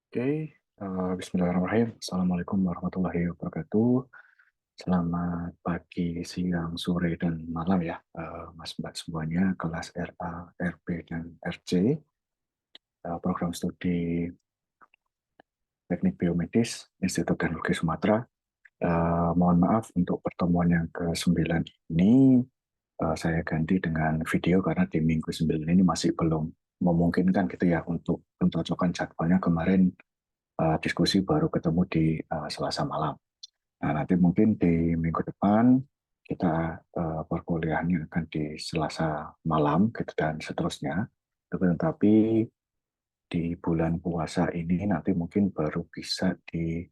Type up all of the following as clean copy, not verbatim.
Oke, bismillahirrahmanirrahim. Assalamualaikum warahmatullahi wabarakatuh. Selamat pagi, siang, sore, dan malam ya, Mas Mbak semuanya, kelas RA, RB, dan RC, program studi Teknik Biomedis, Institut Teknologi Sumatera. Mohon maaf untuk pertemuan yang ke-9 ini, saya ganti dengan video karena di minggu 9 ini masih belum memungkinkan gitu ya untuk mencocokkan jadwalnya. Kemarin diskusi baru ketemu di Selasa malam. Nah, nanti mungkin di minggu depan kita perkuliahannya akan di Selasa malam gitu dan seterusnya. Tetapi di bulan puasa ini nanti mungkin baru bisa di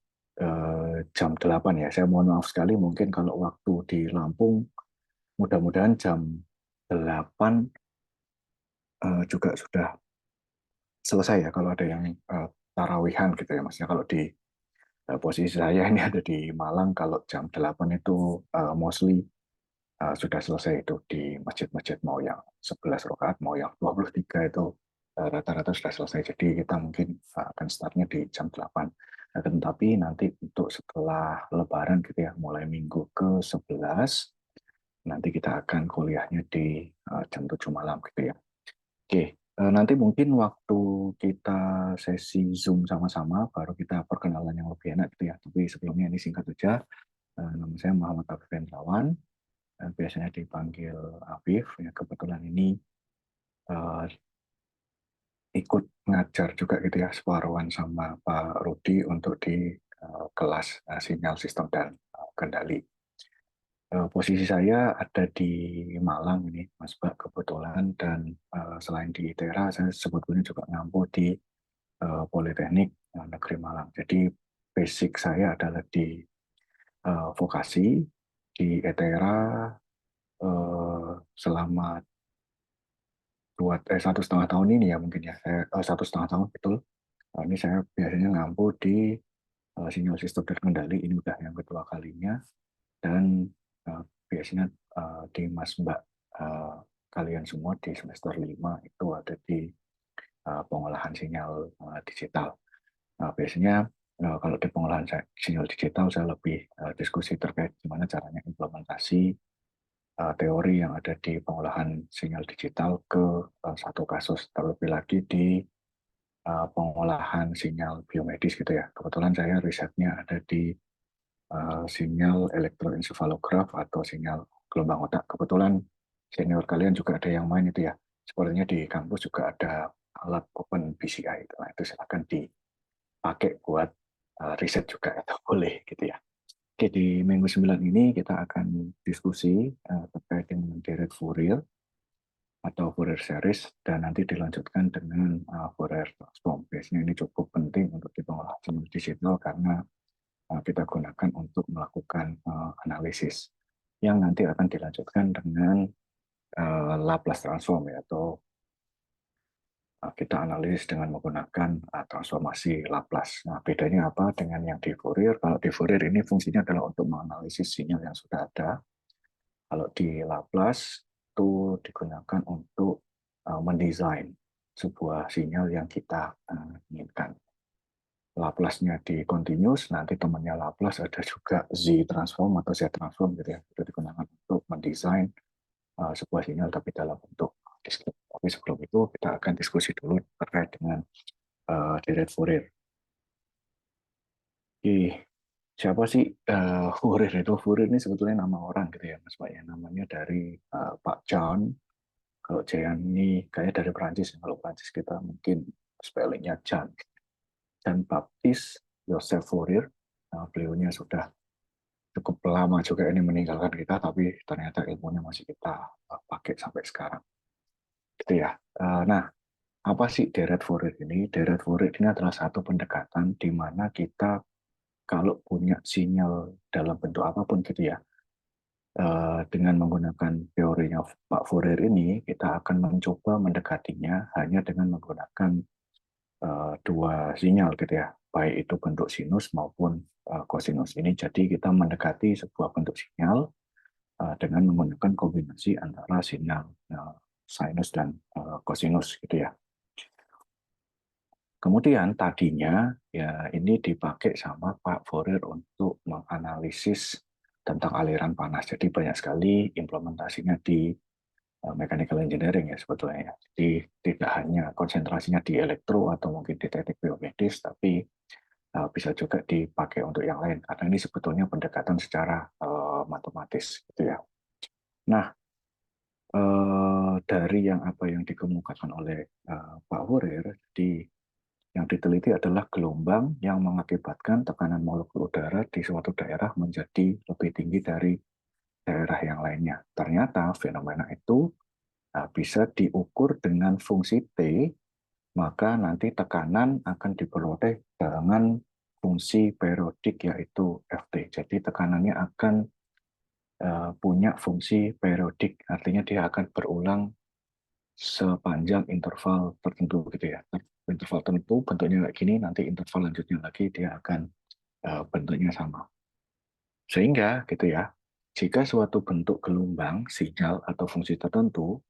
jam 8 ya. Saya mohon maaf sekali mungkin kalau waktu di Lampung mudah-mudahan jam 8 juga sudah selesai ya kalau ada yang tarawihan gitu ya Mas. Ya, kalau di posisi saya ini ada di Malang, kalau jam 8 itu mostly sudah selesai itu di masjid-masjid, mau yang 11 rakaat, mau yang 23 itu rata-rata sudah selesai. Jadi kita mungkin akan startnya di jam 8. Nah, tetapi nanti untuk setelah Lebaran gitu ya, mulai minggu ke-11, nanti kita akan kuliahnya di jam 7 malam gitu ya. Oke, nanti mungkin waktu kita sesi Zoom sama-sama, baru kita perkenalan yang lebih enak gitu ya. Tapi sebelumnya ini singkat saja. Nama saya Muhammad Afif Hendrawan, biasanya dipanggil Afif. Ya, kebetulan ini eh, ikut ngajar juga gitu ya, separuhan sama Pak Rudi untuk di kelas sinyal sistem dan kendali. Posisi saya ada di Malang ini, Mas Bak, kebetulan. Dan selain di ITERA, saya sebetulnya juga ngampu di Politeknik Negeri Malang. Jadi basic saya adalah di vokasi di ETERA selama 1,5 tahun ini ya mungkin ya. Saya 1,5 tahun betul. Ini saya biasanya ngampu di sinyal sistem terkendali, ini udah yang kedua kalinya. Dan biasanya di Mas Mbak eh, kalian semua di semester 5 itu ada di pengolahan sinyal digital. Biasanya kalau di pengolahan sinyal digital saya lebih diskusi terkait gimana caranya implementasi teori yang ada di pengolahan sinyal digital ke satu kasus, terlebih lagi di pengolahan sinyal biomedis gitu ya. Kebetulan saya risetnya ada di sinyal elektroencephalograf atau sinyal gelombang otak. Kebetulan senior kalian juga ada yang main itu ya. Sepertinya di kampus juga ada alat Open BCI itu. Nah, itu silakan dipakai buat riset juga atau boleh gitu ya. Oke, di minggu 9 ini kita akan diskusi terkait dengan Derek Fourier atau Fourier series, dan nanti dilanjutkan dengan Fourier transform. Biasanya ini cukup penting untuk di pengolahan digital karena kita gunakan untuk melakukan analisis yang nanti akan dilanjutkan dengan Laplace transform ya, atau kita analisis dengan menggunakan transformasi Laplace. Nah, bedanya apa dengan yang di Fourier? Kalau di Fourier ini fungsinya adalah untuk menganalisis sinyal yang sudah ada. Kalau di Laplace itu digunakan untuk mendesain sebuah sinyal yang kita inginkan. Laplace-nya di continuous, nanti temannya Laplace ada juga Z transform atau Z transform gitu ya. Itu digunakan untuk mendesain sebuah sinyal tapi dalam bentuk diskrit. Tapi sebelum itu kita akan diskusi dulu terkait dengan deret Fourier. Ih, siapa sih Fourier itu? Fourier ini sebetulnya nama orang gitu ya Mas Pak ya. Namanya dari Pak John. Kalau Jean ini kayak dari Perancis. Kalau Perancis kita mungkin spellingnya Jean. Dan Baptiste Joseph Fourier. Beliaunya sudah cukup lama juga ini meninggalkan kita, tapi ternyata ilmunya masih kita pakai sampai sekarang. Gitu ya. Nah, apa sih deret Fourier ini? Deret Fourier ini adalah satu pendekatan di mana kita kalau punya sinyal dalam bentuk apapun gitu ya, dengan menggunakan teorinya Pak Fourier ini, kita akan mencoba mendekatinya hanya dengan menggunakan dua sinyal gitu ya, baik itu bentuk sinus maupun kosinus ini. Jadi kita mendekati sebuah bentuk sinyal dengan menggunakan kombinasi antara sinyal sinus dan kosinus gitu ya. Kemudian tadinya ya ini dipakai sama Pak Fourier untuk menganalisis tentang aliran panas. Jadi banyak sekali implementasinya di mechanical engineering ya sebetulnya. Jadi tidak hanya konsentrasinya di elektro atau mungkin di teknik biomedis, tapi bisa juga dipakai untuk yang lain. Karena ini sebetulnya pendekatan secara matematis gitu ya. Nah, dari yang apa yang dikemukakan oleh Pak Fourier, di yang diteliti adalah gelombang yang mengakibatkan tekanan molekul udara di suatu daerah menjadi lebih tinggi dari daerah yang lainnya. Ternyata fenomena itu bisa diukur dengan fungsi T, maka nanti tekanan akan diperoleh dengan fungsi periodik yaitu Ft. Jadi tekanannya akan punya fungsi periodik, artinya dia akan berulang sepanjang interval tertentu gitu ya. Interval tertentu bentuknya kayak gini, nanti interval lanjutnya lagi dia akan bentuknya sama. Sehingga gitu ya, jika suatu bentuk gelombang, sinyal atau fungsi tertentu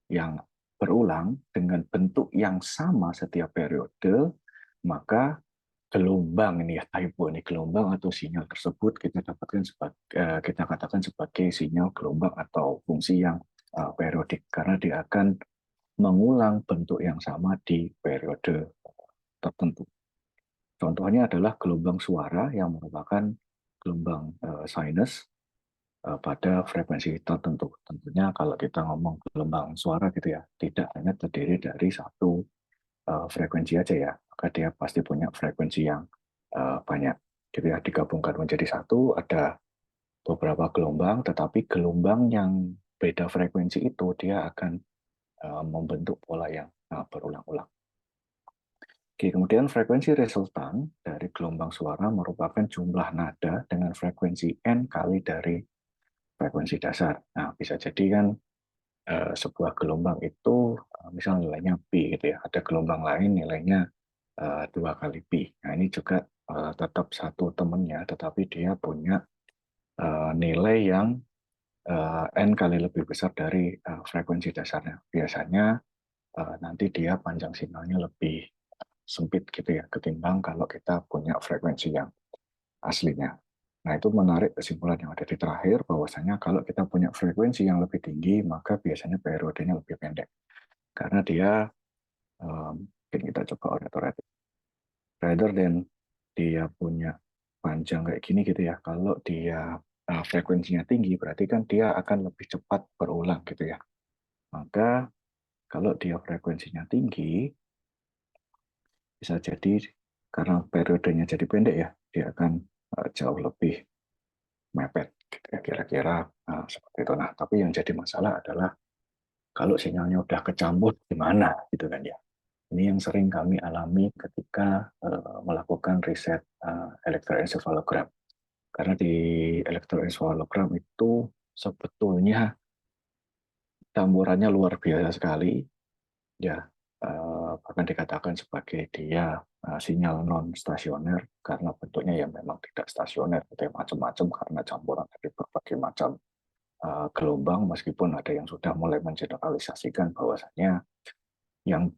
yang berulang dengan bentuk yang sama setiap periode, maka gelombang ini ya typo ini gelombang atau sinyal tersebut kita dapatkan sebagai kita katakan sebagai sinyal gelombang atau fungsi yang periodik karena dia akan mengulang bentuk yang sama di periode tertentu. Contohnya adalah gelombang suara yang merupakan gelombang sinus pada frekuensi tertentu. Tentunya kalau kita ngomong gelombang suara gitu ya, tidak hanya terdiri dari satu frekuensi aja ya, maka dia pasti punya frekuensi yang banyak. Gitu ya, digabungkan menjadi satu, ada beberapa gelombang, tetapi gelombang yang beda frekuensi itu dia akan membentuk pola yang berulang-ulang. Oke, kemudian frekuensi resultan dari gelombang suara merupakan jumlah nada dengan frekuensi n kali dari frekuensi dasar. Nah, bisa jadi kan sebuah gelombang itu misalnya nilainya pi gitu ya. Ada gelombang lain nilainya 2 kali pi. Nah, ini juga tetap satu temennya, tetapi dia punya nilai yang n kali lebih besar dari frekuensi dasarnya. Biasanya nanti dia panjang sinyalnya lebih sempit gitu ya, ketimbang kalau kita punya frekuensi yang aslinya. Nah, itu menarik kesimpulan yang ada di terakhir, bahwasanya kalau kita punya frekuensi yang lebih tinggi, maka biasanya periodenya lebih pendek. Karena dia, mungkin kita coba ortoretik, rather than dia punya panjang kayak gini gitu ya, kalau dia frekuensinya tinggi, berarti kan dia akan lebih cepat berulang gitu ya. Maka kalau dia frekuensinya tinggi, bisa jadi karena periodenya jadi pendek ya, dia akan jauh lebih mepet gitu ya, kira-kira seperti itu. Nah, tapi yang jadi masalah adalah kalau sinyalnya udah kecampur gimana gitu kan ya. Ini yang sering kami alami ketika melakukan riset elektroencephalogram. Karena di elektroencephalogram itu sebetulnya campurannya luar biasa sekali, ya bahkan dikatakan sebagai dia sinyal non stasioner karena bentuknya yang memang tidak stasioner, gitu ya, macam-macam karena campuran dari berbagai macam gelombang, meskipun ada yang sudah mulai mengeneralisasikan bahwasanya yang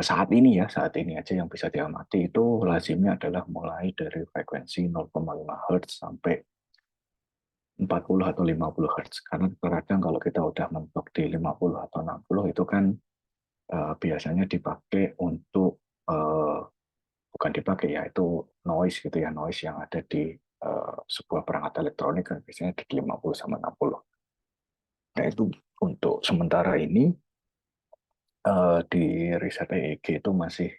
saat ini aja yang bisa diamati itu lazimnya adalah mulai dari frekuensi 0,5 Hz sampai 40 atau 50 Hz. Karena terkadang kalau kita udah mentok di 50 atau 60 itu kan biasanya dipakai untuk bukan dipakai ya, itu noise gitu ya, noise yang ada di sebuah perangkat elektronik kan biasanya di 50 sama 60. Nah, itu untuk sementara ini di riset EEG itu masih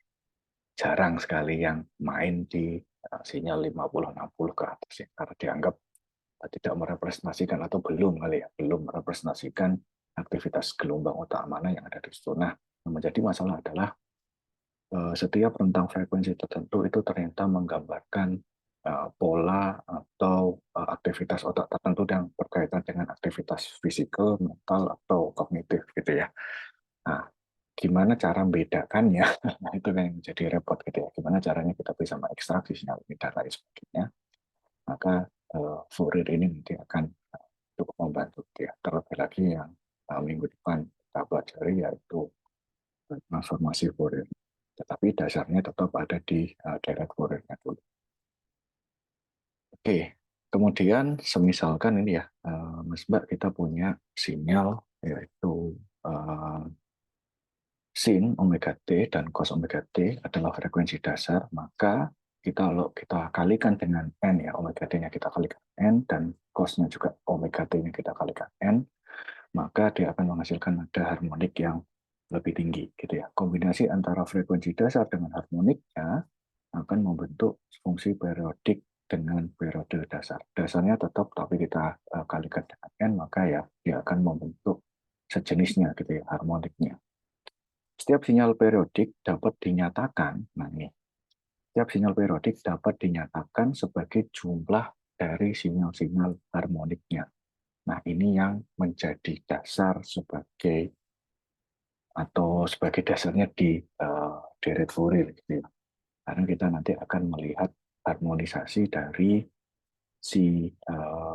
jarang sekali yang main di sinyal 50-60 ke atas ya, karena dianggap tidak merepresentasikan atau belum kali ya, belum merepresentasikan aktivitas gelombang otak mana yang ada di situ. Nah, yang menjadi masalah adalah setiap rentang frekuensi tertentu itu ternyata menggambarkan pola atau aktivitas otak tertentu yang berkaitan dengan aktivitas fisikal, mental, atau kognitif gitu ya. Nah, gimana cara membedakannya? Nah, itu yang menjadi repot gitu ya. Gimana caranya kita bisa mengekstraksi sinyal ini dan lain sebagainya. Maka Fourier ini nanti akan cukup membantu gitu ya. Terlebih lagi yang minggu depan kita pelajari yaitu transformasi Fourier. tapi dasarnya tetap ada di deret Fourier-nya dulu. Oke, kemudian semisalkan ini ya, Mas Mbak, kita punya sinyal yaitu sin omega t dan cos omega t adalah frekuensi dasar, maka kalau kita kalikan dengan n ya, omega t-nya kita kalikan n dan cos-nya juga omega t-nya kita kalikan n, maka dia akan menghasilkan nada harmonik yang lebih tinggi gitu ya. Kombinasi antara frekuensi dasar dengan harmoniknya akan membentuk fungsi periodik dengan periode dasar. Dasarnya tetap, tapi kita kalikan dengan n, maka ya dia akan membentuk sejenisnya gitu ya, harmoniknya. Setiap sinyal periodik dapat dinyatakan, nah ini, setiap sinyal periodik dapat dinyatakan sebagai jumlah dari sinyal-sinyal harmoniknya. Nah, ini yang menjadi dasar sebagai atau sebagai dasarnya di deret Fourier gitu ya. Karena kita nanti akan melihat harmonisasi dari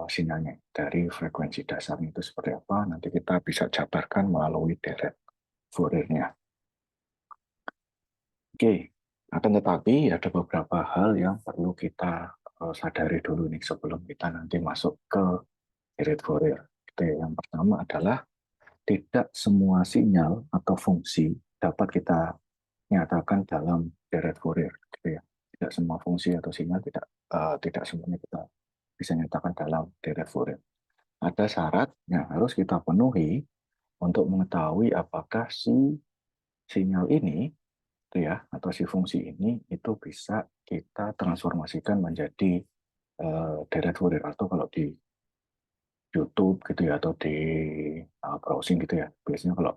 sinyalnya, dari frekuensi dasarnya itu seperti apa, nanti kita bisa jabarkan melalui deret Fourier-nya. Oke, akan tetapi ada beberapa hal yang perlu kita sadari dulu nih sebelum kita nanti masuk ke deret Fourier. Yang pertama adalah tidak semua sinyal atau fungsi dapat kita nyatakan dalam deret Fourier. Gitu ya. Tidak semua fungsi atau sinyal tidak semuanya kita bisa nyatakan dalam deret Fourier. Ada syarat yang harus kita penuhi untuk mengetahui apakah si sinyal ini itu ya atau si fungsi ini itu bisa kita transformasikan menjadi deret Fourier, atau kalau di YouTube gitu ya atau di browsing gitu ya, biasanya kalau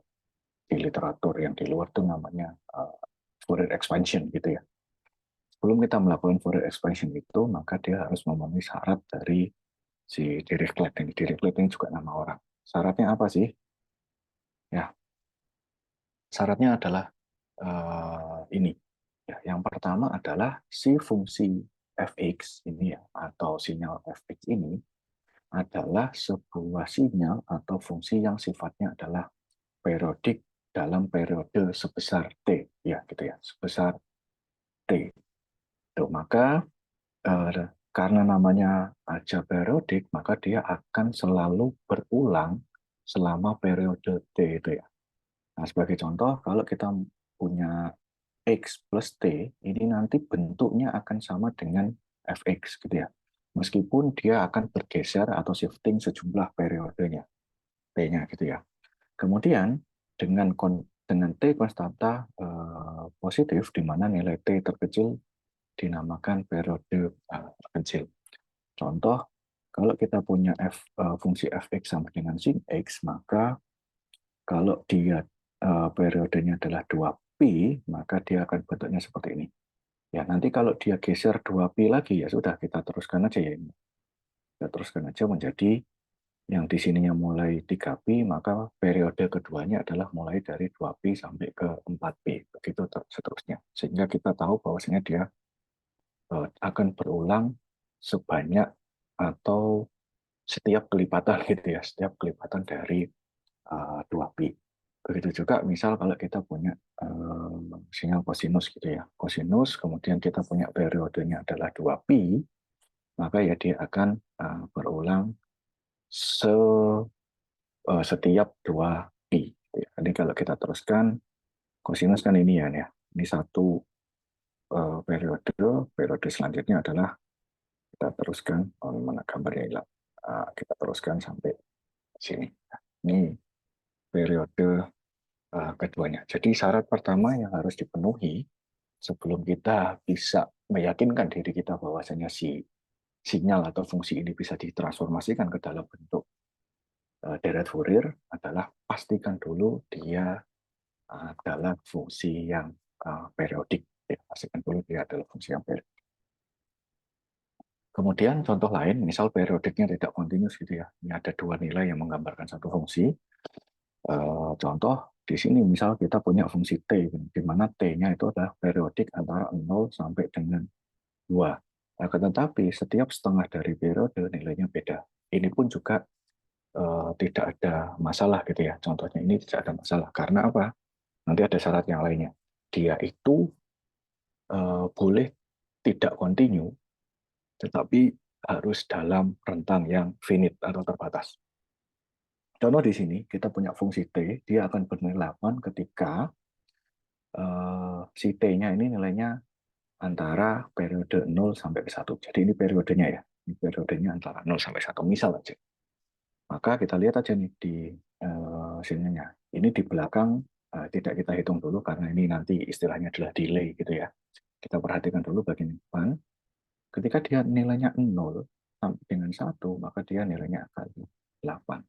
di literatur yang di luar tuh namanya Fourier expansion gitu ya. Sebelum kita melakukan Fourier expansion itu, maka dia harus memenuhi syarat dari si Dirichlet ini. Dirichlet ini juga nama orang. Syaratnya apa sih? Ya, syaratnya adalah ini. Ya, yang pertama adalah si fungsi fx ini ya, atau sinyal fx ini adalah sebuah sinyal atau fungsi yang sifatnya adalah periodik dalam periode sebesar t, ya gitu ya, sebesar t. Tuh, maka karena namanya aja periodik, maka dia akan selalu berulang selama periode t itu ya. Nah, sebagai contoh, kalau kita punya X plus T, ini nanti bentuknya akan sama dengan Fx gitu ya. Meskipun dia akan bergeser atau shifting sejumlah periodenya, T-nya gitu ya. Kemudian dengan T konstanta positif, di mana nilai T terkecil dinamakan periode terkecil. Contoh, kalau kita punya fungsi Fx sama dengan sin X, maka kalau dia periodenya adalah 2pi, maka dia akan bentuknya seperti ini. Ya, nanti kalau dia geser 2pi lagi, ya sudah, kita teruskan aja ya ini. Kita teruskan aja menjadi yang di sininya mulai 3pi, maka periode keduanya adalah mulai dari 2pi sampai ke 4pi. Begitu seterusnya. Sehingga kita tahu bahwasanya dia akan berulang sebanyak atau setiap kelipatan gitu ya, setiap kelipatan dari 2pi. Begitu juga misal kalau kita punya sinyal kosinus gitu ya. Kosinus, kemudian kita punya periodenya adalah 2pi, maka ya dia akan berulang setiap 2pi. Gitu ya. Jadi kalau kita teruskan, kosinus kan ini ya, ini satu periode selanjutnya adalah kita teruskan, mana gambarnya hilang. Kita teruskan sampai sini. Ini periode keduanya. Jadi syarat pertama yang harus dipenuhi sebelum kita bisa meyakinkan diri kita bahwasanya si sinyal atau fungsi ini bisa ditransformasikan ke dalam bentuk deret Fourier adalah pastikan dulu dia adalah fungsi yang periodik. Ya, pastikan dulu dia adalah fungsi yang periodik. Kemudian contoh lain, misal periodiknya tidak kontinus gitu ya. Ini ada dua nilai yang menggambarkan satu fungsi. Contoh di sini misal kita punya fungsi T, di mana T-nya itu adalah periodik antara 0 sampai dengan 2. Tetapi setiap setengah dari periode nilainya beda. Ini pun juga tidak ada masalah gitu ya. Contohnya ini tidak ada masalah. Karena apa? Nanti ada syarat yang lainnya. Dia itu boleh tidak kontinu, tetapi harus dalam rentang yang finite atau terbatas. Contoh di sini, kita punya fungsi T, dia akan bernilai 8 ketika si T-nya ini nilainya antara periode 0 sampai ke 1. Jadi ini periodenya ya. Ini periodenya antara 0 sampai 1. Misal aja. Maka kita lihat aja nih di sininya. Ini di belakang tidak kita hitung dulu karena ini nanti istilahnya adalah delay gitu ya. Kita perhatikan dulu bagian depan. Ketika dia nilainya 0 sampai dengan 1, maka dia nilainya akan 8.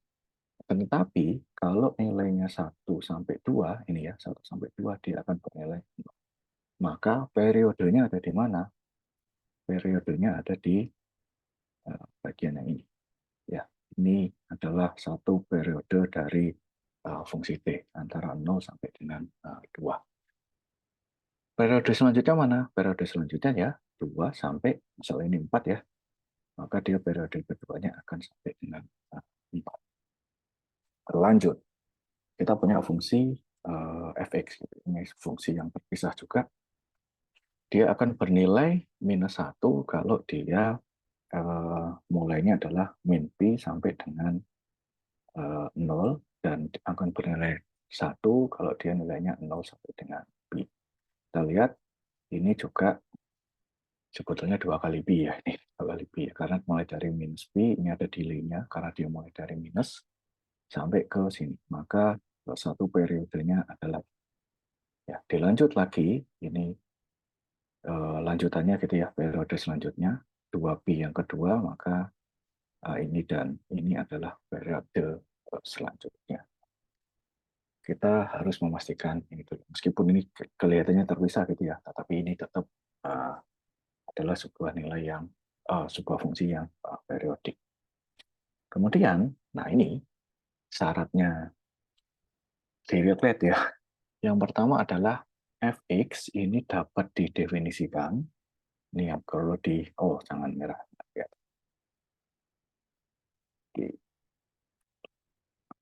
Tetapi kalau nilainya 1 sampai 2, ini ya, 1 sampai 2 dia akan bernilai 0. Maka periodenya ada di mana? Periodenya ada di bagian yang ini. Ya, ini adalah satu periode dari fungsi T antara 0 sampai dengan 2. Periode selanjutnya mana? Periode selanjutnya ya 2 sampai, misalnya ini 4 ya, maka dia periode keduanya akan sampai dengan 4. Lanjut, kita punya fungsi fx, ini fungsi yang terpisah juga. Dia akan bernilai -1 kalau dia mulainya adalah min pi sampai dengan 0 dan akan bernilai 1 kalau dia nilainya 0 sampai dengan pi. Kita lihat ini juga sebetulnya 2 kali pi ya, ini 2 kali pi ya, karena mulai dari minus pi, ini ada delay-nya karena dia mulai dari minus sampai ke sini. Maka satu periodenya adalah ya. Dilanjut lagi, ini lanjutannya gitu ya, periode selanjutnya 2pi yang kedua, maka ini dan ini adalah periode selanjutnya. Kita harus memastikan ini dulu. Meskipun ini kelihatannya terpisah gitu ya, tetapi ini tetap adalah sebuah nilai yang sebuah fungsi yang periodik. Kemudian, nah ini syaratnya Dirichlet ya. Yang pertama adalah fx ini dapat didefinisikan. Ini yang perlu jangan merah.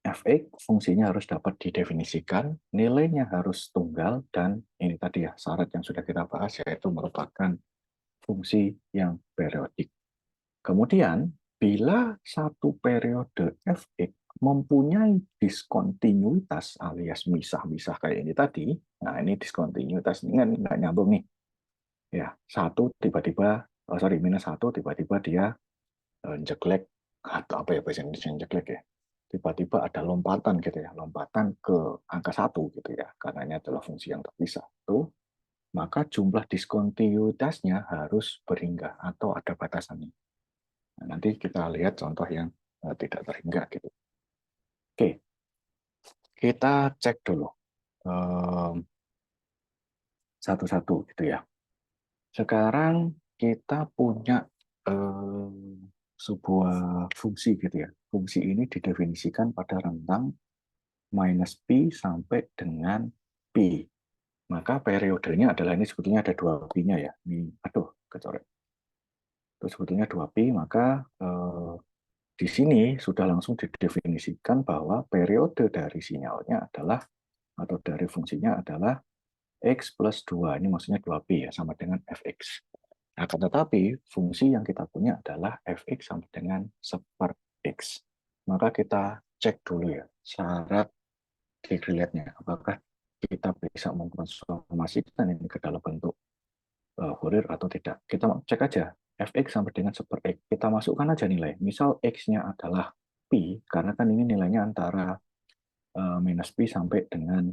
Fx fungsinya harus dapat didefinisikan, nilainya harus tunggal, dan ini tadi ya syarat yang sudah kita bahas yaitu merupakan fungsi yang periodik. Kemudian, bila satu periode fx mempunyai diskontinuitas alias misah-misah kayak ini tadi, nah ini diskontinuitas ini kan nggak nyambung nih. Ya, -1 tiba-tiba dia jeglek atau apa ya bahasa Indonesia jeglek ya. Tiba-tiba ada lompatan gitu ya, lompatan ke angka 1 gitu ya, karena ini adalah fungsi yang terpisah. Tuh, maka jumlah diskontinuitasnya harus berhingga atau ada batasannya. Nah, nanti kita lihat contoh yang tidak terhingga gitu. Oke, kita cek dulu satu-satu gitu ya. Sekarang kita punya sebuah fungsi gitu ya. Fungsi ini didefinisikan pada rentang minus pi sampai dengan pi. Maka periodenya adalah ini sebetulnya ada 2 pi-nya ya. Ini, kecoret. Itu sebetulnya 2 pi, maka di sini sudah langsung didefinisikan bahwa periode dari sinyalnya adalah, atau dari fungsinya adalah x plus 2. Ini maksudnya 2pi ya, sama dengan fx. Akan tetapi, fungsi yang kita punya adalah fx sama dengan seper x. Maka kita cek dulu ya, syarat Dirichlet-nya. Apakah kita bisa memtransformasikan ini ke dalam bentuk Fourier atau tidak. Kita cek aja, fx sama dengan seper x. Kita masukkan aja nilai. Misal x-nya adalah pi, karena kan ini nilainya antara minus pi sampai dengan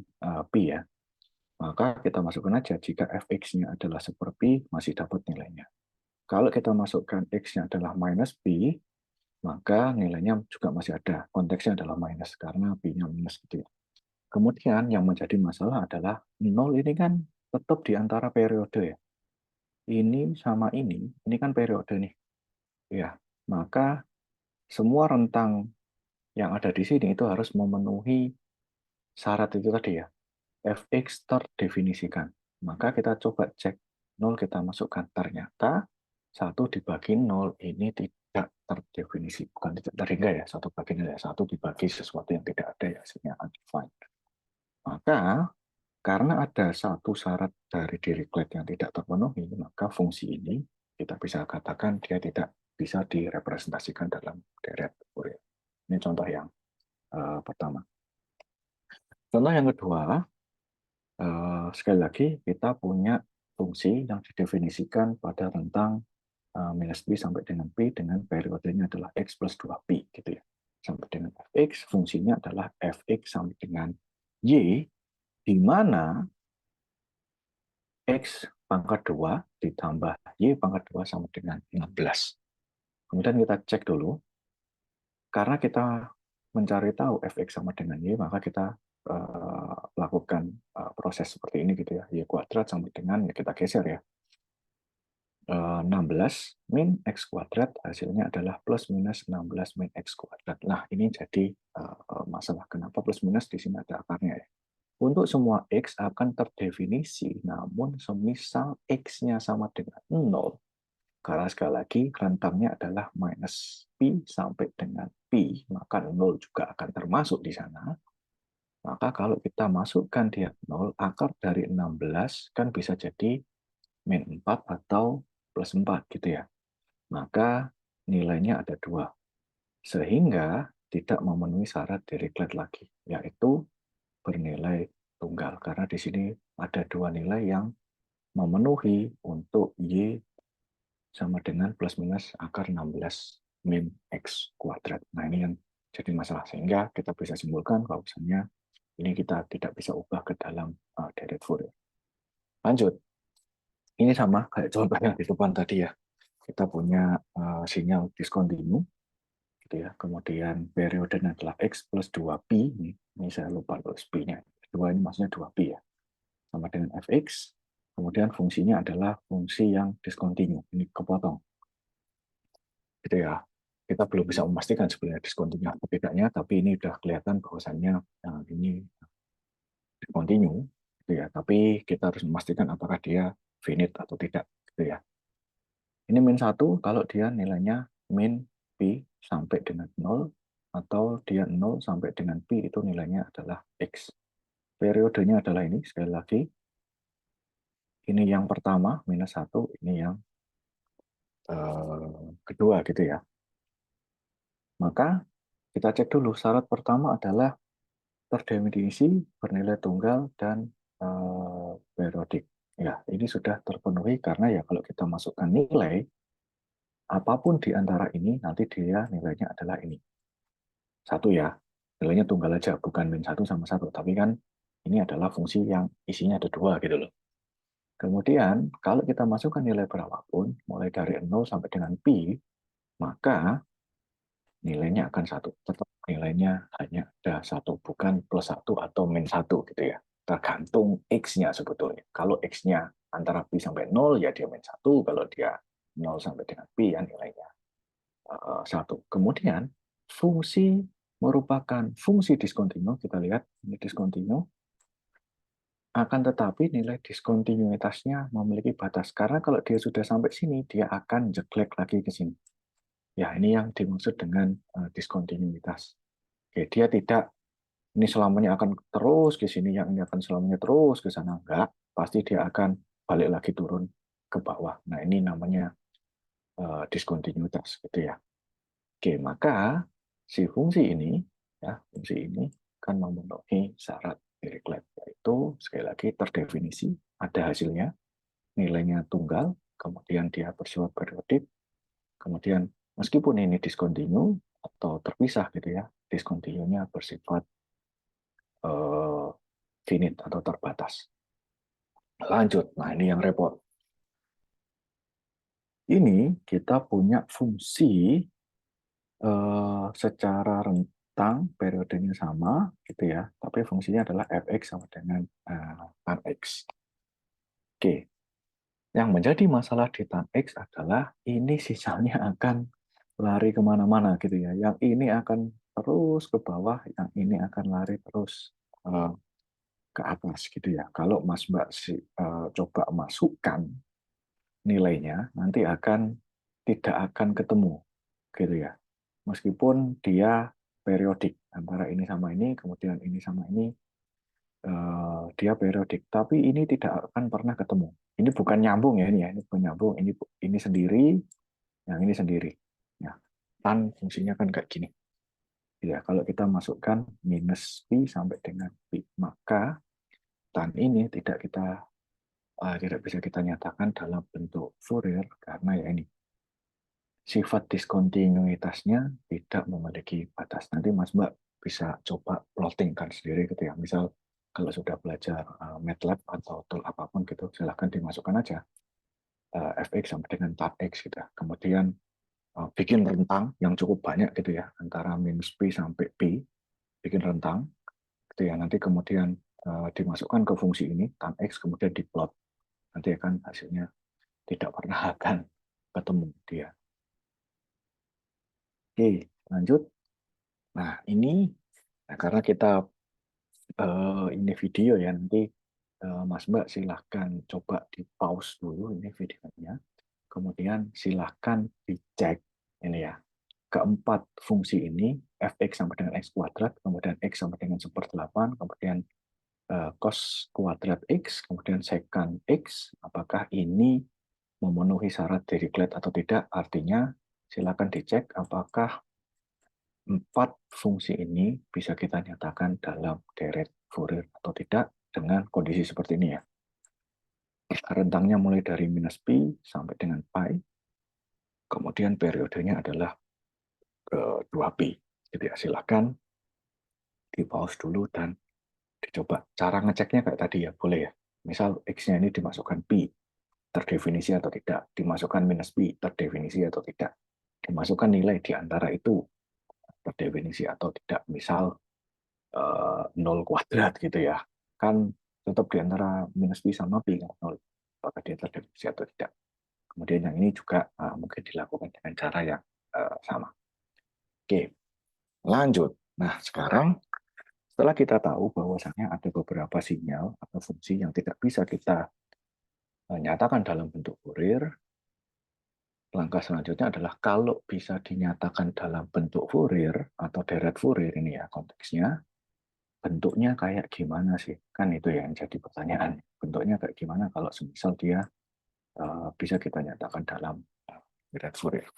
pi ya. Maka kita masukkan aja jika fx-nya adalah seper pi, masih dapat nilainya. Kalau kita masukkan x-nya adalah minus pi, maka nilainya juga masih ada. Konteksnya adalah minus, karena pi-nya minus gitu ya. Kemudian yang menjadi masalah adalah 0 ini kan tetap di antara periode ya. Ini sama ini kan periode nih. Ya, maka semua rentang yang ada di sini itu harus memenuhi syarat itu tadi ya. Fx terdefinisikan. Maka kita coba cek 0 kita masukkan. Ternyata 1 dibagi 0 ini tidak terdefinisi. Bukan tidak terhingga ya. 1 bagi nilai 1 dibagi sesuatu yang tidak ada ya. Hasilnya undefined. Maka karena ada satu syarat dari dirichlet yang tidak terpenuhi, maka fungsi ini kita bisa katakan dia tidak bisa direpresentasikan dalam deret Fourier. Ini contoh yang pertama. Contoh yang kedua, sekali lagi kita punya fungsi yang didefinisikan pada rentang minus p sampai dengan p dengan periodenya adalah x plus 2p gitu ya. Sampai dengan fx, fungsinya adalah fx sampai dengan y, di mana x pangkat 2 ditambah y pangkat 2 sama dengan 16. Kemudian kita cek dulu, karena kita mencari tahu fx sama dengan y, maka kita lakukan proses seperti ini gitu ya, y kuadrat sama dengan, ya kita geser ya, 16 min x kuadrat hasilnya adalah plus minus 16 min x kuadrat. Nah, ini jadi masalah. Kenapa plus minus di sini ada akarnya ya? Untuk semua x akan terdefinisi, namun semisal x-nya sama dengan 0, karena sekali lagi rentangnya adalah minus pi sampai dengan pi, maka 0 juga akan termasuk di sana. Maka kalau kita masukkan dia 0, akar dari 16 kan bisa jadi min 4 atau plus 4 gitu ya. Maka nilainya ada 2. Sehingga tidak memenuhi syarat Dirichlet lagi, yaitu bernilai tunggal. Karena di sini ada 2 nilai yang memenuhi untuk Y sama dengan plus minus akar 16 min X kuadrat. Nah, ini yang jadi masalah. Sehingga kita bisa simpulkan bahwasannya ini kita tidak bisa ubah ke dalam deret Fourier. Lanjut. Ini sama kayak contoh yang di depan tadi ya. Kita punya sinyal diskontinu, gitu ya. Kemudian periodenya adalah x plus 2pi. Ini saya lupa tulis pi-nya. 2 ini maksudnya 2pi ya. Sama dengan fx. Kemudian fungsinya adalah fungsi yang diskontinu. Ini kepotong. Gitu ya. Kita belum bisa memastikan sebenarnya diskontinu atau tidaknya, tapi ini sudah kelihatan bahwasannya ini diskontinu. Gitu ya. Tapi kita harus memastikan apakah dia finite atau tidak. Gitu ya. Ini min 1 kalau dia nilainya min pi sampai dengan 0, atau dia 0 sampai dengan pi itu nilainya adalah x. Periodenya adalah ini, sekali lagi. Ini yang pertama, minus 1, ini yang kedua gitu ya. Maka kita cek dulu, syarat pertama adalah terdefinisi, bernilai tunggal, dan periodik. Ya, ini sudah terpenuhi karena ya kalau kita masukkan nilai, apapun di antara ini, nanti dia nilainya adalah ini. 1 ya, nilainya tunggal aja, bukan min 1 sama 1. Tapi kan ini adalah fungsi yang isinya ada 2 gitu loh. Kemudian, kalau kita masukkan nilai berapapun, mulai dari 0 sampai dengan pi, maka nilainya akan 1. Tetap nilainya hanya ada 1, bukan plus 1 atau min 1 gitu ya. Tergantung X-nya sebetulnya. Kalau X-nya antara pi sampai 0, ya dia min 1. Kalau dia 0 sampai dengan pi, ya nilainya 1. Kemudian, fungsi merupakan fungsi diskontinu, kita lihat ini diskontinu, akan tetapi nilai diskontinuitasnya memiliki batas. Karena kalau dia sudah sampai sini, dia akan jeglek lagi ke sini. Ya, ini yang dimaksud dengan diskontinuitas. Oke, dia tidak, ini selamanya akan terus ke sini, yang ini akan selamanya terus ke sana. Enggak, pasti dia akan balik lagi turun ke bawah. Nah, ini namanya diskontinuitas, gitu ya. Oke, maka si fungsi ini, ya, fungsi ini kan memenuhi syarat Dirichlet, yaitu sekali lagi terdefinisi, ada hasilnya, nilainya tunggal, kemudian dia bersifat periodik, kemudian meskipun ini diskontinu atau terpisah gitu ya, diskontinunya bersifat finite atau terbatas. Lanjut, nah ini yang repot. Ini kita punya fungsi secara rentang periodenya sama gitu ya, tapi fungsinya adalah fx sama dengan tan x. Oke, yang menjadi masalah di tan x adalah ini sisanya akan lari kemana-mana gitu ya. Yang ini akan terus ke bawah, yang ini akan lari terus ke atas gitu ya. Kalau Mas Mbak coba masukkan nilainya, nanti tidak akan ketemu gitu ya. Meskipun dia periodik antara ini sama ini, kemudian ini sama ini, dia periodik, tapi ini tidak akan pernah ketemu. Ini bukan nyambung ya, ini bukan nyambung, ini sendiri, yang ini sendiri. Ya, tan fungsinya kan kayak gini. Ya, kalau kita masukkan minus pi sampai dengan pi, maka tan ini tidak bisa kita nyatakan dalam bentuk Fourier karena ya ini sifat diskontinuitasnya tidak memiliki batas. Nanti Mas Mbak bisa coba plottingkan sendiri gitu ya. Misal kalau sudah belajar MATLAB atau tool apapun gitu, silahkan dimasukkan aja fx sama dengan tan x gitu ya. Kemudian bikin rentang yang cukup banyak gitu ya, antara minus pi sampai pi, bikin rentang gitu ya. Nanti kemudian dimasukkan ke fungsi ini tan x, kemudian diplot. Nanti akan hasilnya tidak pernah akan ketemu dia. Oke, lanjut. Nah, karena kita ini video ya, nanti Mas Mbak silahkan coba di pause dulu ini videonya. Kemudian silahkan dicek ini ya. Keempat fungsi ini, fx sama dengan x kuadrat, kemudian x sama dengan 1/8, kemudian cos kuadrat x, kemudian secant x, apakah ini memenuhi syarat Dirichlet atau tidak? Artinya silakan dicek apakah empat fungsi ini bisa kita nyatakan dalam deret Fourier atau tidak dengan kondisi seperti ini ya. Rentangnya mulai dari minus pi sampai dengan pi, kemudian periodenya adalah 2pi. Jadi ya, silakan di pause dulu dan dicoba. Cara ngeceknya kayak tadi ya, boleh ya. Misal x-nya ini dimasukkan pi, terdefinisi atau tidak. Dimasukkan minus pi, terdefinisi atau tidak. Dimasukkan nilai di antara itu, terdefinisi atau tidak. Misal 0 kuadrat gitu ya. Kan tetap di antara minus pi sama pi kan 0. Apakah dia terdefinisi atau tidak. Kemudian yang ini juga mungkin dilakukan dengan cara yang sama. Oke, lanjut. Nah, sekarang setelah kita tahu bahwasannya ada beberapa sinyal atau fungsi yang tidak bisa kita nyatakan dalam bentuk Fourier, langkah selanjutnya adalah kalau bisa dinyatakan dalam bentuk Fourier atau deret Fourier ini ya konteksnya, bentuknya kayak gimana sih? Kan itu yang jadi pertanyaan. Bentuknya kayak gimana kalau semisal dia bisa kita nyatakan dalam deret Fourier.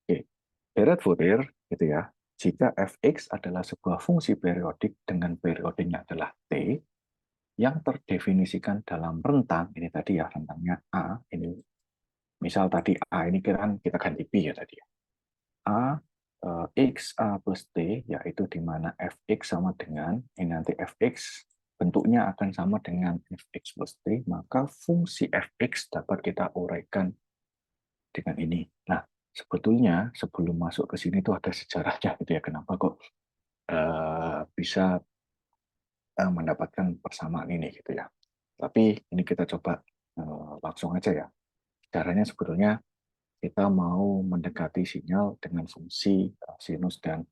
Oke, deret Fourier gitu ya. Jika fx adalah sebuah fungsi periodik dengan periodenya adalah t, yang terdefinisikan dalam rentang, ini tadi ya rentangnya A, ini misal tadi A ini kan kita ganti B ya tadi ya. A x A plus T, yaitu di mana fx sama dengan, ini nanti fx bentuknya akan sama dengan fx plus T, maka fungsi fx dapat kita uraikan dengan ini. Nah, sebetulnya sebelum masuk ke sini tuh ada sejarahnya gitu ya, kenapa kok bisa mendapatkan persamaan ini gitu ya. Tapi ini kita coba langsung aja ya. Caranya sebetulnya kita mau mendekati sinyal dengan fungsi sinus dan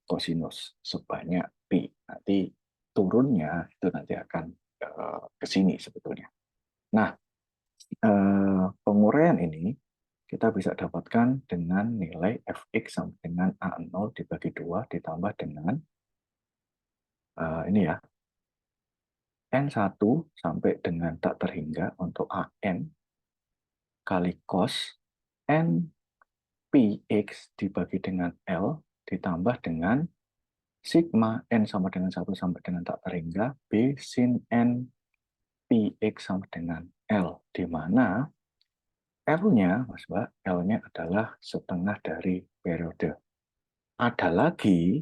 kosinus sebanyak pi. Nanti turunnya itu nanti akan ke sini sebetulnya. Nah, penguraian ini kita bisa dapatkan dengan nilai fx sama dengan A0 dibagi 2 ditambah dengan ini ya, N1 sampai dengan tak terhingga untuk AN kali cos N Px dibagi dengan L ditambah dengan sigma N sama dengan 1 sampai dengan tak terhingga B sin N Px sama dengan L, di mana L-nya, Mas Mbak, L-nya adalah setengah dari periode. Ada lagi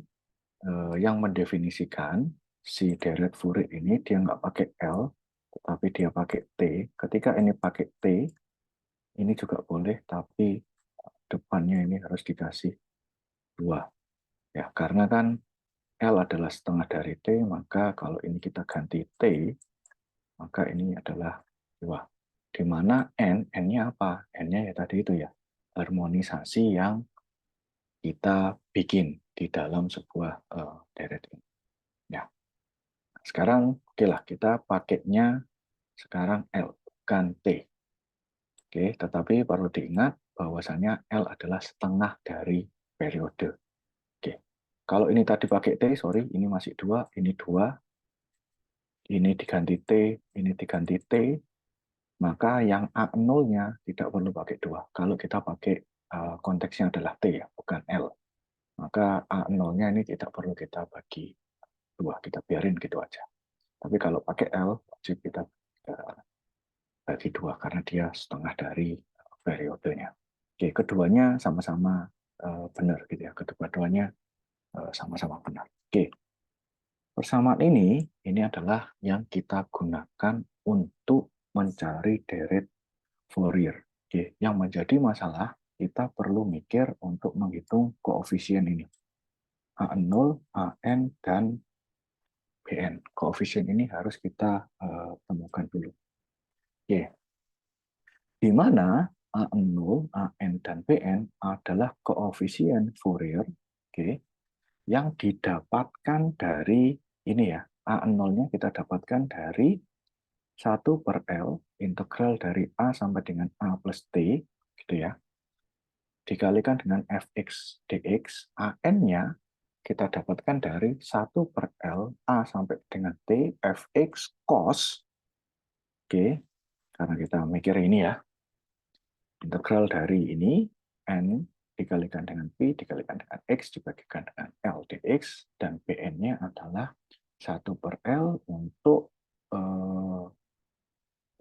yang mendefinisikan si deret Fourier ini, dia nggak pakai L, tetapi dia pakai T. Ketika ini pakai T, ini juga boleh, tapi depannya ini harus dikasih 2. Ya, karena kan L adalah setengah dari T, maka kalau ini kita ganti T, maka ini adalah 2. Di mana N-nya apa? N-nya ya tadi itu ya, harmonisasi yang kita bikin di dalam sebuah deret ini. Ya. Sekarang, oke lah, kita pakainya sekarang L, bukan T. Oke, tetapi perlu diingat bahwasannya L adalah setengah dari periode. Oke, kalau ini tadi pakai T, sorry, ini masih 2, ini 2. ini diganti T, ini diganti T, maka yang A0-nya tidak perlu pakai 2. Kalau kita pakai konteksnya adalah T ya, bukan L. Maka A0-nya ini tidak perlu kita bagi 2, kita biarin gitu aja. Tapi kalau pakai L, wajib kita bagi 2 karena dia setengah dari periodenya. Oke, keduanya sama-sama benar gitu ya. Kedua-duanya sama-sama benar. Oke, persamaan ini adalah yang kita gunakan untuk mencari deret Fourier. Oke, yang menjadi masalah kita perlu mikir untuk menghitung koefisien ini. A0, AN, dan BN. Koefisien ini harus kita temukan dulu. Oke, di mana A0, AN, dan BN adalah koefisien Fourier, oke, yang didapatkan dari ini ya, A0-nya kita dapatkan dari 1/L integral dari A sampai dengan A plus T, gitu ya, dikalikan dengan fx dx, AN-nya kita dapatkan dari 1/L A sampai dengan T, fx cos, oke, karena kita mikir ini ya, integral dari ini, N dikalikan dengan P, dikalikan dengan X, dibagikan dengan L dx, dan Pn-nya adalah 1/L untuk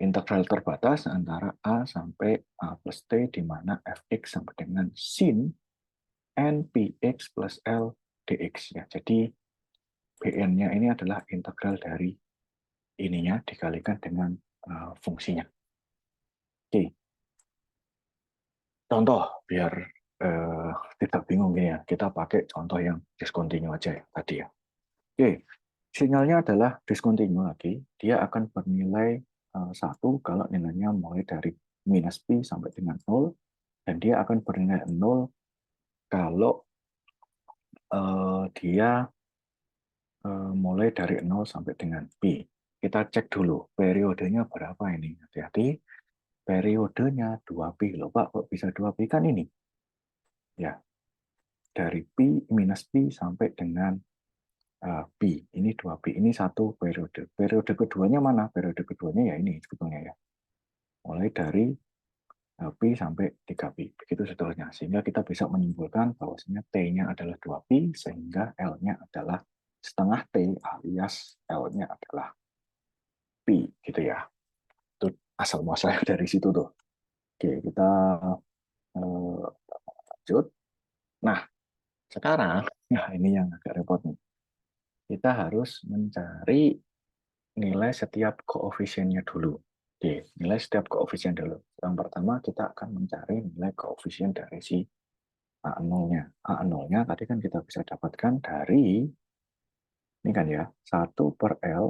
integral terbatas antara A sampai A plus T, di mana fx sampai dengan sin N Px plus L dx. Ya. Jadi Bn-nya ini adalah integral dari ininya dikalikan dengan fungsinya. Oke, contoh biar tidak bingung gini ya, kita pakai contoh yang discontinue aja ya tadi ya. Oke, sinyalnya adalah discontinue lagi, dia akan bernilai 1 kalau nilainya mulai dari minus pi sampai dengan 0, dan dia akan bernilai 0 kalau dia mulai dari 0 sampai dengan pi. Kita cek dulu periodenya berapa ini. Hati-hati, periodenya 2pi. Loh Pak, kok bisa 2pi? Kan ini. Ya, dari pi minus pi sampai dengan pi. Ini 2pi. Ini satu periode. Periode keduanya mana? Periode keduanya ya ini sebetulnya ya. Mulai dari pi sampai 3pi. Begitu seterusnya. Sehingga kita bisa menyimpulkan bahwasanya T-nya adalah 2pi, sehingga L-nya adalah setengah T, alias L-nya adalah pi. Gitu ya. Itu asal muasalnya dari situ tuh. Oke, kita lanjut. Nah, sekarang, nah ini yang agak repot nih. Kita harus mencari nilai setiap koefisiennya dulu. Oke, nilai setiap koefisien dulu. Yang pertama kita akan mencari nilai koefisien dari si A0-nya. A0-nya tadi kan kita bisa dapatkan dari, ini kan ya, 1/L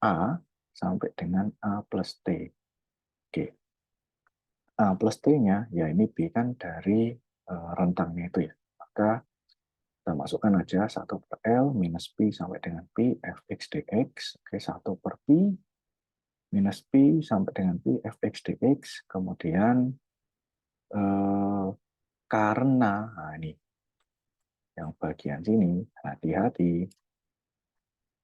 A sampai dengan A plus T. Oke, A plus T-nya, ya ini B kan dari rentangnya itu ya. Maka kita masukkan aja 1/L minus Pi sampai dengan Pi fx dx. Oke, 1/Pi minus Pi sampai dengan Pi fx dx. Kemudian karena, nah ini yang bagian sini, hati-hati.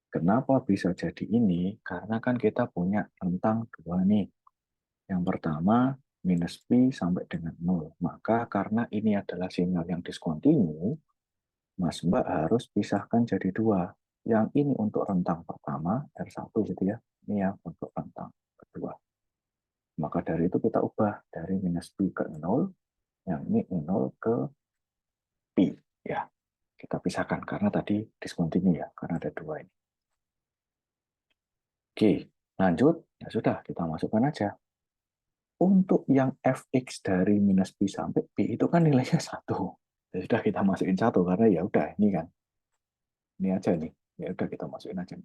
Kenapa bisa jadi ini? Karena kan kita punya rentang 2 nih. Yang pertama, minus Pi sampai dengan 0. Maka karena ini adalah sinyal yang diskontinu, Mas Mbak harus pisahkan jadi 2. Yang ini untuk rentang pertama, R1 gitu ya. Ini yang untuk rentang kedua. Maka dari itu kita ubah dari minus pi ke 0, yang ini 0 ke pi. Ya, kita pisahkan karena tadi diskontinu ya, karena ada 2 ini. Oke, lanjut. Ya sudah, kita masukkan aja. Untuk yang fx dari minus pi sampai pi itu kan nilainya 1. Ya sudah kita masukin 1 karena ya udah ini kan. Ini aja nih. Ya udah kita masukin aja.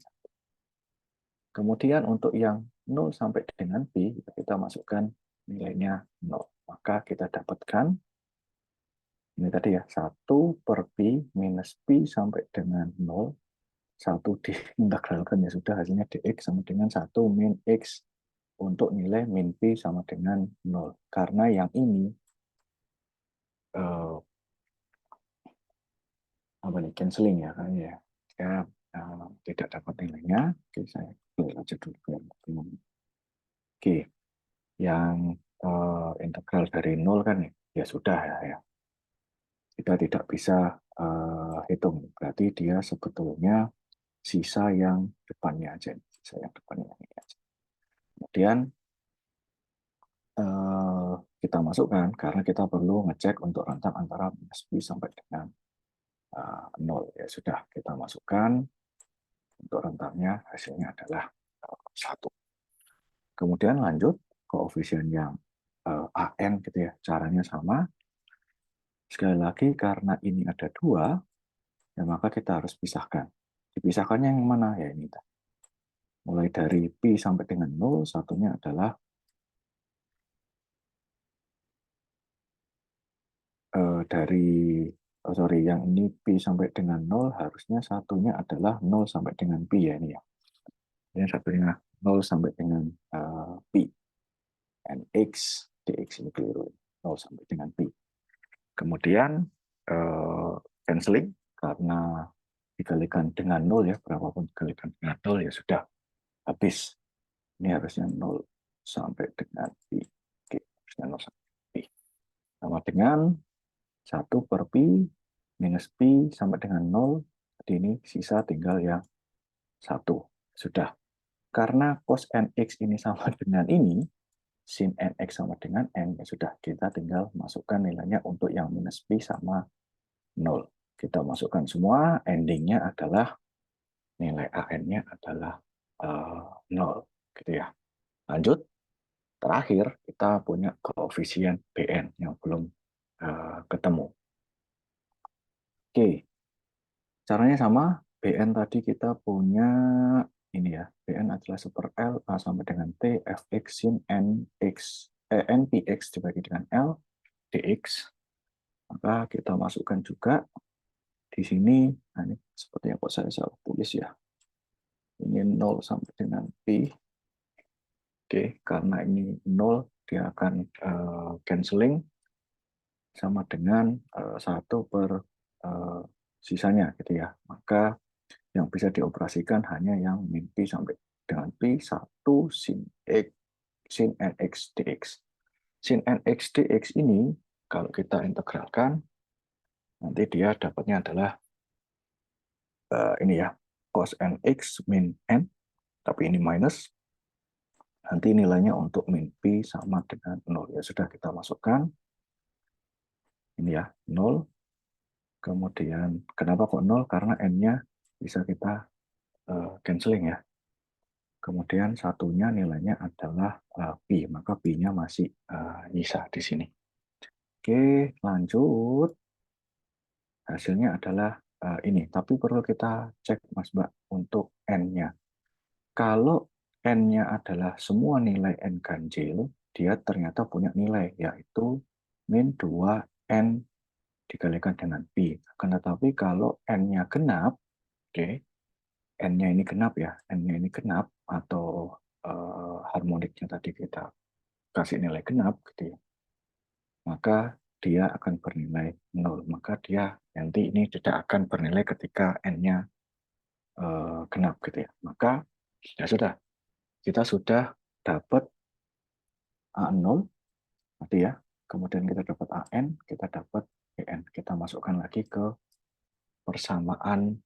Kemudian untuk yang 0 sampai dengan pi, kita masukkan nilainya 0. Maka kita dapatkan, ini tadi ya, 1/pi minus pi sampai dengan 0, 1 diintegralkan ya sudah, hasilnya dx sama dengan 1 min x untuk nilai min pi sama dengan 0. Karena yang ini, apa nih, cancelling ya, kan ya. Saya tidak dapat nilainya. Oke, saya aja dulu biar bingung. Oke, yang integral dari 0 kan ya sudah ya. Kita tidak bisa hitung. Berarti dia sebetulnya sisa yang depannya aja. Sisa yang depannya ini aja. Kemudian eh, kita masukkan karena kita perlu ngecek untuk rentang antara minus B sampai dengan 0. Ya sudah, kita masukkan untuk rentangnya, hasilnya adalah 1. Kemudian lanjut koefisien yang AN gitu ya, caranya sama. Sekali lagi karena ini ada 2, ya maka kita harus pisahkan. Dipisahkannya yang mana? Ya ini. Mulai dari Pi sampai dengan 0, satunya adalah dari yang ini Pi sampai dengan 0, harusnya satunya adalah 0 sampai dengan Pi ya ini ya. Ini satunya 0 sampai dengan Pi. NX, DX ini keliru. 0 sampai dengan Pi. Kemudian canceling karena dikalikan dengan 0 ya, berapapun dikalikan dengan 0 ya sudah habis. Ini harusnya 0 sampai dengan Pi. Oke, harusnya 0 sampai Pi. Sama dengan 1 per Pi minus Pi sampai dengan 0. Jadi ini sisa tinggal yang 1. Sudah. Karena cos NX ini sama dengan ini, sin NX sama dengan N, ya sudah. Kita tinggal masukkan nilainya untuk yang minus Pi sama 0. Kita masukkan semua, endingnya adalah nilai AN-nya adalah 0. Gitu ya. Lanjut. Terakhir, kita punya koefisien BN yang belum ketemu. Oke, caranya sama. BN tadi kita punya ini ya. BN adalah 1 L A sampai dengan T Fx sin NX, NPX dibagi dengan L dx. Maka kita masukkan juga di sini. Nah, ini seperti yang saya tulis ya. Ini 0 sampai dengan Pi. Oke, karena ini 0, dia akan canceling sama dengan 1 per sisanya gitu ya. Maka yang bisa dioperasikan hanya yang min Pi sampai dengan Pi 1 sin X sin NX dx. Sin NX dx ini kalau kita integralkan nanti dia dapatnya adalah ini ya, cos NX min N, tapi ini minus. Nanti nilainya untuk min Pi sama dengan 0. Ya sudah, kita masukkan. Ini ya, 0. Kemudian, kenapa kok 0? Karena N-nya bisa kita canceling ya. Kemudian satunya nilainya adalah Pi, maka Pi-nya masih bisa di sini. Oke, lanjut. Hasilnya adalah ini, tapi perlu kita cek Mas Mbak untuk N-nya. Kalau N-nya adalah semua nilai N ganjil, dia ternyata punya nilai, yaitu min 2N dikalikan dengan Pi. Akan tetapi kalau N-nya genap, oke, N-nya ini genap ya, N-nya ini genap, atau harmoniknya tadi kita kasih nilai genap, gitu ya, maka dia akan bernilai 0. Maka dia nanti ini tidak akan bernilai ketika N-nya genap, gitu ya. Maka ya sudah, kita sudah dapat A0 tadi ya, kemudian kita dapat AN, kita dapat BN. Kita masukkan lagi ke persamaan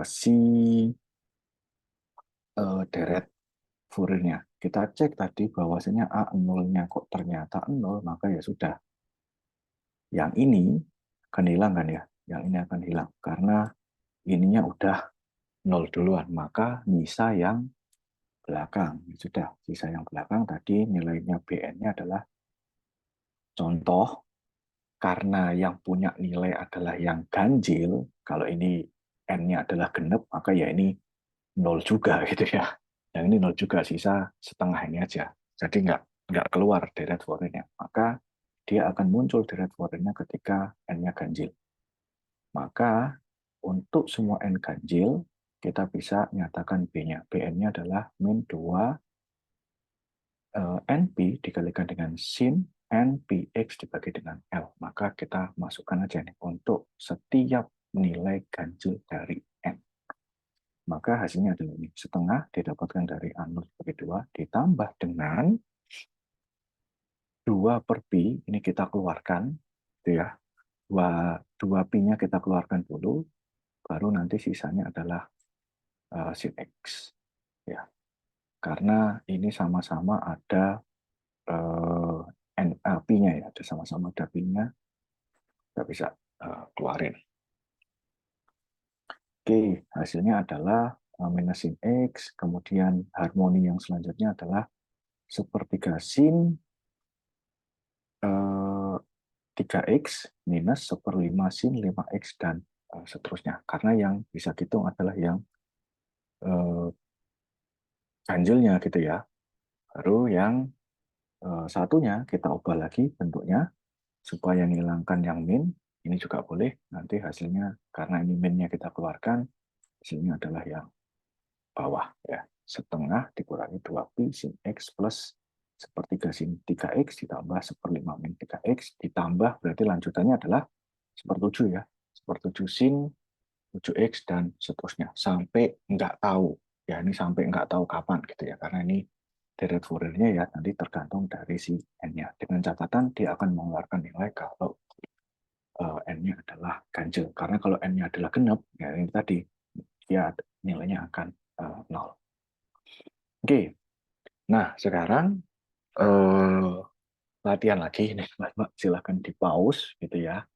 si deret Fourier-nya. Kita cek tadi bahwasanya A0-nya kok ternyata 0, maka ya sudah. Yang ini akan hilang kan ya, yang ini akan hilang. Karena ininya udah 0 duluan, maka sisa yang belakang. Ya sudah, sisa yang belakang tadi nilainya BN-nya adalah contoh. Karena yang punya nilai adalah yang ganjil, kalau ini N-nya adalah genep, maka ya ini 0 juga gitu ya. Yang ini 0 juga, sisa setengah ini aja. Jadi nggak keluar deret Fourier-nya. Maka dia akan muncul deret Fourier-nya ketika N-nya ganjil. Maka untuk semua N ganjil, kita bisa nyatakan B-nya. BN-nya adalah min 2 NP dikalikan dengan sin NPX dibagi dengan L. Maka kita masukkan aja nih untuk setiap nilai ganjil dari N. maka hasilnya adalah ini. Setengah didapatkan dari A0 sebagai 2, ditambah dengan 2 per Pi, ini kita keluarkan, gitu ya. 2 Pi-nya kita keluarkan dulu, baru nanti sisanya adalah sin X. Ya. Karena ini sama-sama ada Pi-nya ya, ada sama-sama ada Pi-nya, kita bisa keluarin. Oke, hasilnya adalah minus sin X, kemudian harmoni yang selanjutnya adalah sepertiga sin 3X minus 1/5 sin 5X dan seterusnya. Karena yang bisa dihitung adalah yang ganjilnya gitu ya. Baru yang satunya kita ubah lagi bentuknya supaya menghilangkan yang min. Ini juga boleh. Nanti hasilnya karena ini minnya kita keluarkan, hasilnya adalah yang bawah ya. Setengah dikurangi 2pi sin X plus sepertiga sin 3X ditambah 1/5 min 3X ditambah berarti lanjutannya adalah sepertujuh ya. Sepertujuh sin 7X dan seterusnya sampai nggak tahu ya, ini sampai nggak tahu kapan gitu ya, karena ini deret Fourier-nya ya nanti tergantung dari si n-nya, dengan catatan dia akan mengeluarkan nilai kalau n-nya adalah ganjil, karena kalau n-nya adalah genap ya ini tadi ya nilainya akan 0. Oke, nah sekarang latihan lagi nih Mbak, silahkan di pause gitu ya.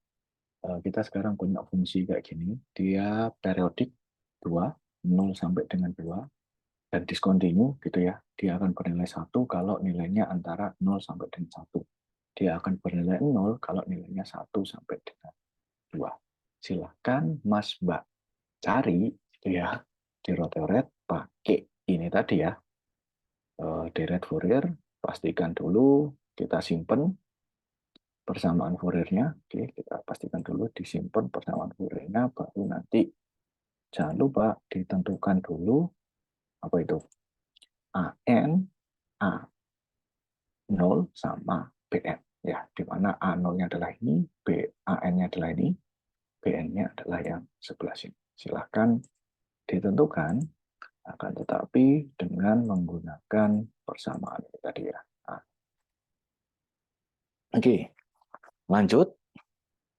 Kita sekarang punya fungsi kayak gini, dia periodik 2, 0 sampai dengan 2, dan discontinue gitu ya. Dia akan bernilai 1 kalau nilainya antara 0 sampai dengan 1. Dia akan bernilai 0 kalau nilainya 1 sampai dengan 2. Silahkan Mas Mbak cari gitu ya di rotoret pakai ini tadi ya. Deret Fourier, pastikan dulu kita simpen persamaan Fourier-nya. Oke, kita pastikan dulu disimpan persamaan Fourier-nya, baru nanti jangan lupa ditentukan dulu apa itu AN, A0 sama BN. Ya, di mana A0-nya adalah ini, AN-nya adalah ini, BN-nya adalah yang sebelah sini. Silahkan ditentukan, akan tetapi dengan menggunakan persamaan ini tadi ya. Nah, oke, lanjut.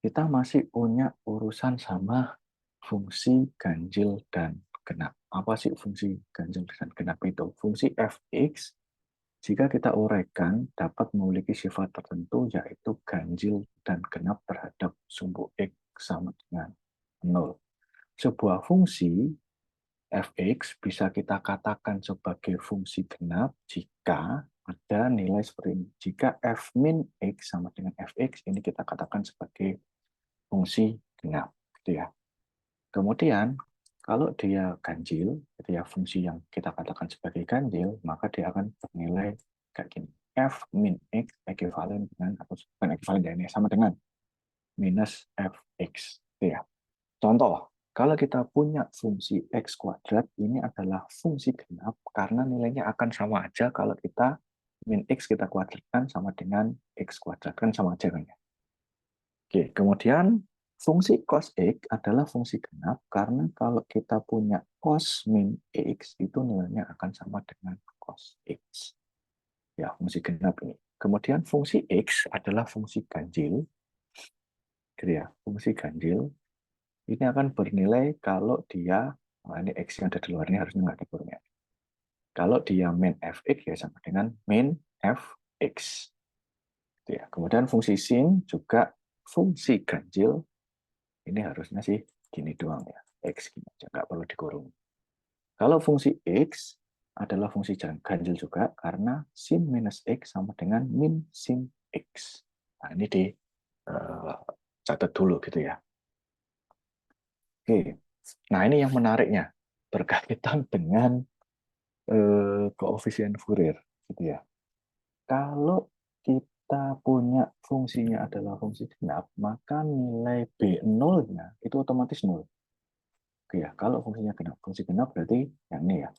Kita masih punya urusan sama fungsi ganjil dan genap. Apa sih fungsi ganjil dan genap itu? Fungsi fx, jika kita uraikan, dapat memiliki sifat tertentu, yaitu ganjil dan genap terhadap sumbu x sama dengan 0. Sebuah fungsi fx bisa kita katakan sebagai fungsi genap jika ada nilai seperti ini. Jika f min x sama dengan fx, ini kita katakan sebagai fungsi genap. Gitu ya. Kemudian, kalau dia ganjil, gitu ya, fungsi yang kita katakan sebagai ganjil, maka dia akan bernilai kayak gini. F min X ekuivalen dengan, atau bukan ekuivalen ya, ini sama dengan minus Fx. Gitu ya. Contoh, kalau kita punya fungsi X kuadrat, ini adalah fungsi genap, karena nilainya akan sama aja kalau kita min X kita kuadratkan sama dengan X kuadrat, kan sama aja kan ya. Oke, kemudian fungsi cos X adalah fungsi genap karena kalau kita punya cos min X itu nilainya akan sama dengan cos X. Ya, fungsi genap ini. Kemudian fungsi X adalah fungsi ganjil. Gitu ya, fungsi ganjil ini akan bernilai kalau dia, nah ini X yang ada di luar ini harusnya nggak dikurangin. Kalau dia min Fx ya sama dengan min Fx. Gitu ya. Kemudian fungsi sin juga fungsi ganjil. Ini harusnya sih gini doang ya. X gini aja, nggak perlu dikurung. Kalau fungsi X adalah fungsi ganjil juga karena sin minus X sama dengan min sin X. Nah, ini di catat dulu gitu ya. Oke. Nah, ini yang menariknya. Berkaitan dengan koefisien Fourier. Gitu ya. Kalau kita punya fungsinya adalah fungsi genap, maka nilai B0-nya itu otomatis 0. Oke ya, kalau fungsinya genap, fungsi genap berarti yang ini ya.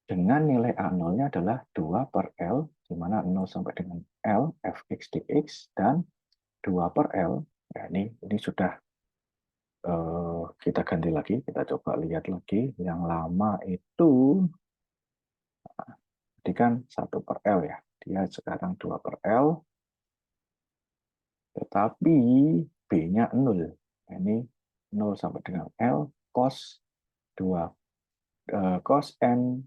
Dengan nilai A0-nya adalah 2 per L, di mana 0 sampai dengan L, fx dx, dan 2 per L, ya ini sudah kita ganti lagi, kita coba lihat lagi. Yang lama itu, tadi kan 1/L ya, dia sekarang 2/L, tetapi B-nya 0. Ini 0 sampai dengan L, cos 2, cos N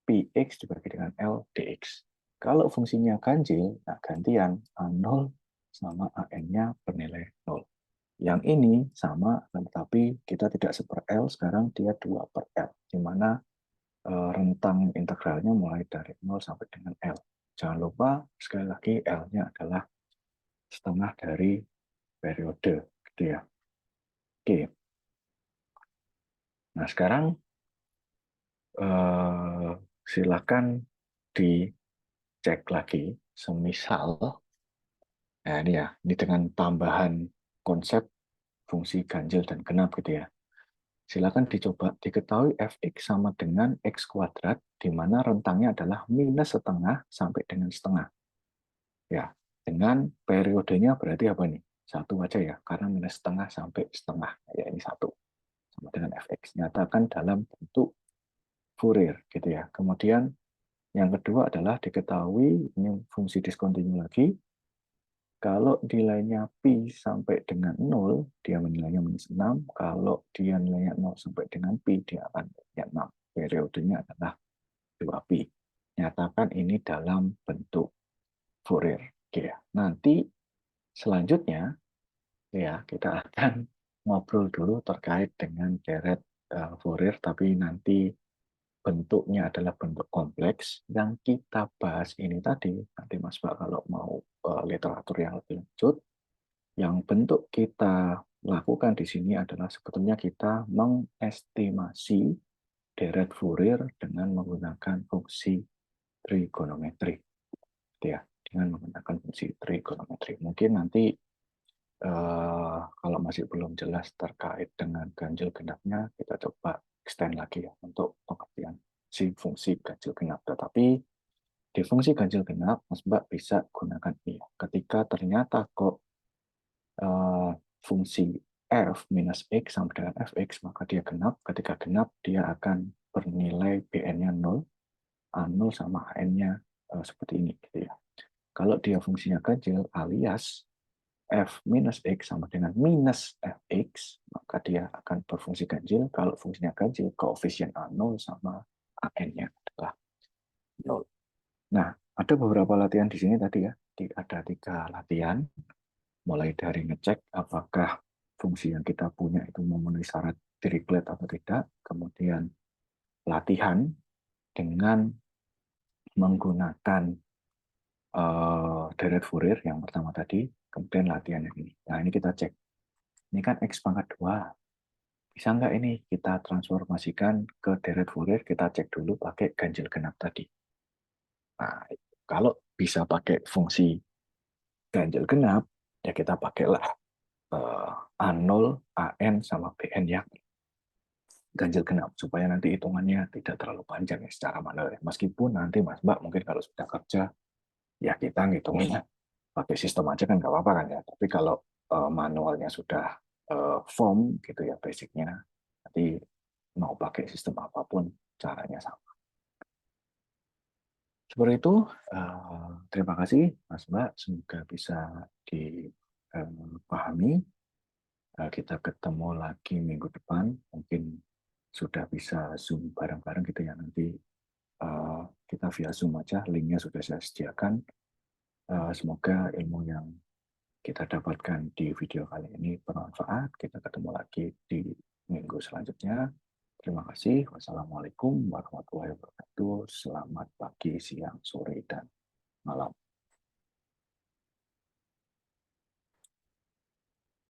Px dibagi dengan L dx. Kalau fungsinya ganjil, nah gantian A0 sama AN-nya bernilai 0. Yang ini sama, tetapi kita tidak 1/L, sekarang dia 2/L, di mana rentang integralnya mulai dari 0 sampai dengan L. Jangan lupa, sekali lagi, L-nya adalah setengah dari periode. Gitu ya. Oke. Nah, sekarang silakan dicek lagi, semisal, nah ini ya, ini dengan tambahan konsep fungsi ganjil dan genap gitu ya. Silakan dicoba diketahui fx sama dengan x kuadrat, di mana rentangnya adalah minus setengah sampai dengan setengah. Ya, dengan periodenya berarti apa nih? Satu aja ya, karena minus setengah sampai setengah. Ya, ini satu. Sama dengan fx. Nyatakan dalam bentuk Fourier gitu ya. Kemudian yang kedua adalah diketahui, ini fungsi diskontinu lagi, kalau nilainya pi sampai dengan 0, dia menilainya minus 6. Kalau dia nilainya 0 sampai dengan pi, dia akan nilainya 6. Periodenya adalah 2pi. Nyatakan ini dalam bentuk Fourier. Oke, nanti selanjutnya ya kita akan ngobrol dulu terkait dengan deret Fourier, tapi nanti bentuknya adalah bentuk kompleks. Yang kita bahas ini tadi, nanti Mas Pak kalau mau literatur yang lebih lanjut, yang bentuk kita lakukan di sini adalah sebetulnya kita mengestimasi deret Fourier dengan menggunakan fungsi trigonometri. Ya, dengan menggunakan fungsi trigonometri. Mungkin nanti kalau masih belum jelas terkait dengan ganjil genapnya, kita coba extend lagi ya untuk pengertian si fungsi ganjil genap. Tetapi di fungsi ganjil genap, Mas Mbak bisa gunakan ini. Ketika ternyata kok fungsi f minus x sama dengan fx, maka dia genap. Ketika genap, dia akan bernilai bn-nya 0, a0 sama an-nya seperti ini. Gitu ya. Kalau dia fungsinya ganjil alias f minus x sama dengan minus fx, maka dia akan berfungsi ganjil. Kalau fungsinya ganjil, koefisien a0 sama an-nya adalah 0. Nah, ada beberapa latihan di sini tadi ya. Ada 3 latihan, mulai dari ngecek apakah fungsi yang kita punya itu memenuhi syarat Dirichlet atau tidak, kemudian latihan dengan menggunakan deret Fourier yang pertama tadi, kemudian latihan yang ini. Nah, ini kita cek. Ini kan X pangkat 2. Bisa nggak ini kita transformasikan ke deret Fourier, kita cek dulu pakai ganjil genap tadi. Nah, kalau bisa pakai fungsi ganjil genap, ya kita pakailah A0, AN, sama BN yang ganjil genap, supaya nanti hitungannya tidak terlalu panjang ya secara manual. Meskipun nanti Mas Mbak mungkin kalau sudah kerja, ya kita ngitungnya pakai sistem aja kan nggak apa-apa kan ya. Tapi kalau manualnya sudah form gitu ya basicnya, nanti mau pakai sistem apapun caranya sama. Seperti itu, terima kasih Mas Mbak, semoga bisa dipahami. Kita ketemu lagi minggu depan, mungkin sudah bisa Zoom bareng-bareng gitu ya, nanti kita via Zoom aja, linknya sudah saya sediakan. Semoga ilmu yang kita dapatkan di video kali ini bermanfaat. Kita ketemu lagi di minggu selanjutnya. Terima kasih. Wassalamualaikum warahmatullahi wabarakatuh. Selamat pagi, siang, sore, dan malam.